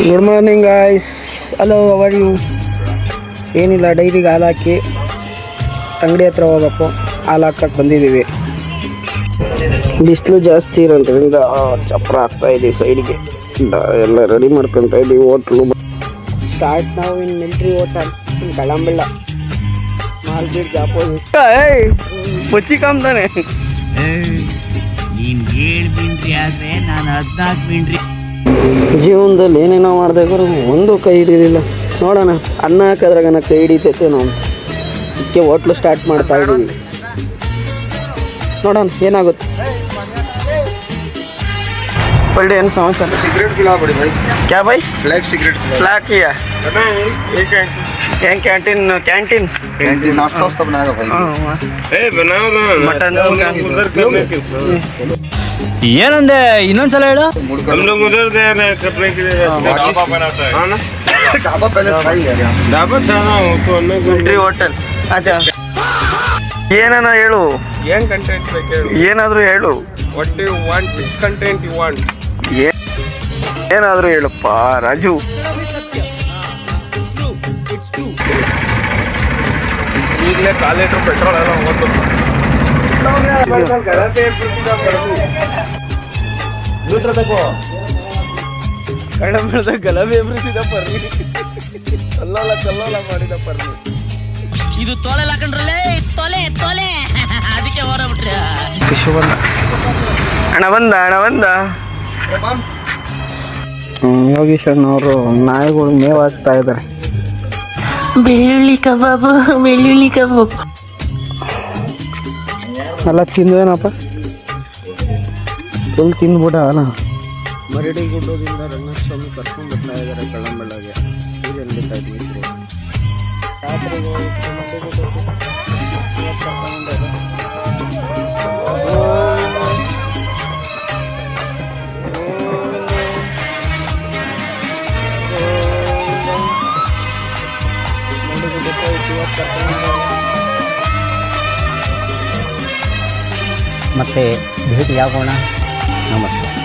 Good morning guys. Hello, how are you? ಏನಿಲ್ಲ, ಡೈರಿಗೆ ಹಾಲು ಹಾಕಿ ಅಂಗಡಿ ಹತ್ರ ಹೋಗ್ಬೇಕು. ಹಾಲು ಹಾಕಕ್ಕೆ ಬಂದಿದ್ದೀವಿ. ಬಿಸಿಲು ಜಾಸ್ತಿ ಇರೋದ್ರಿಂದ ಚಪ್ರ ಹಾಕ್ತಾ ಇದ್ದೀವಿ ಸೈಡ್ಗೆ. ಎಲ್ಲ ರೆಡಿ ಮಾಡ್ಕೊತಾ ಇದ್ದೀವಿ. ಹೋಟ್ಲು ಸ್ಟಾರ್ಟ್ ನಾವು in military hotel in Kalambella. Small bridge opposite. ಬಚ್ಚಿ ಕಾಮ್ ತಾನೆ. ನೀನು 7 ಮಿಂಟ್ರಿ ಆದರೆ ನಾನು 14 ಮಿಂಟ್ರಿ. ಜೀವನದಲ್ಲಿ ಏನೇನೋ ಮಾಡಿದೆ ಗುರು, ಒಂದು ಕೈ ಹಿಡಿಲಿಲ್ಲ. ನೋಡೋಣ, ಅನ್ನ ಹಾಕಿದ್ರಾಗ ಕೈ ಹಿಡಿತೈತೆ. ನಾವು ಅದಕ್ಕೆ ಹೋಟ್ಲು ಸ್ಟಾರ್ಟ್ ಮಾಡ್ತಾ ಇದ್ದೀವಿ. ನೋಡೋಣ ಏನಾಗುತ್ತೆ. पल्डे एन समस्या सिगरेट खिला बड़े भाई। क्या भाई? ब्लैक सिगरेट फ्लैग किया कैंटीन कैंटीन कैंटीन नाश्ता वास्ता बनाएगा भाई। ए बनाओ ना मटन चिकन। ಏನಂದೆ ಇನ್ನೊಂದ್ಸಲ ಹೇಳು. हम लोग उधर दे रहे हैं कपड़े के लिए। ढाबा बनाता है ना, ढाबा पहले था ही यार। ढाबा था ना वो तो अलग ಮಿಲ್ಟ್ರಿ ಹೋಟೆಲ್. ಅಚ್ಚಾ, ಏನಾನ ಹೇಳು, ಏನ್ ಕಂಟೆಂಟ್ ಬೇಕು ಹೇಳು. ಏನಾದರೂ ಹೇಳು. What you want, which content you want. ಏನಾದರೂ ಹೇಳಪ್ಪ ರಾಜು. ಈಗಲೇ 4 ಲೀಟರ್ ಪೆಟ್ರೋಲ್ ಎಲ್ಲ ಹೋಗ್ತು. ಕಳಂಬೆಳದ ಗಲಭೆ ಎಬ್ರಿಸಿದ ಪರ್ನಿ. ಕಲ್ಲೋಲ ಕಲ್ಲೋಲ ಮಾಡಿದ ಪರ್ನಿ. ಇದು ತೊಲೆ ಹಾಕೊಂಡ್ರಲ್ಲೇ, ತೊಲೆ ತೊಲೆ ಅದಕ್ಕೆ ಹೊರಬಿಟ್ರೆ. ಶಿಶು ಬಂದ, ಹಣ ಬಂದ, ಹಣ ಬಂದ. ಯೋಗೀಶನ್ ಅವರು ನಾಯಿಗಳು ಮೇವು ಹಾಕ್ತಾ ಇದ್ದಾರೆ. ಬೆಳ್ಳುಳ್ಳಿ ಕಬಾಬು, ಬೆಳ್ಳುಳ್ಳಿ ಕಬಾಬು ಎಲ್ಲ ತಿಂದ್ವೇನಪ್ಪ, ಫುಲ್ ತಿಂದ್ಬಿಟ್ಟ ಅಲ್ಲ. ಮರಡಿ ಗುಡ್ಡದಿಂದ ರಂಗಸ್ವಾಮಿ ಕರ್ಕೊಂಡು ಬರ್ತಾ ಇದ್ದಾರೆ ಕಳಂಬೆಳ್ಳಗೆ. ನೀರೇನು ಬೇಕಾಯ್ತು ಮಿಸ್ರು ಮತ್ತೆ ಭೇಟಿಯಾಗೋಣ. ನಮಸ್ತೆ.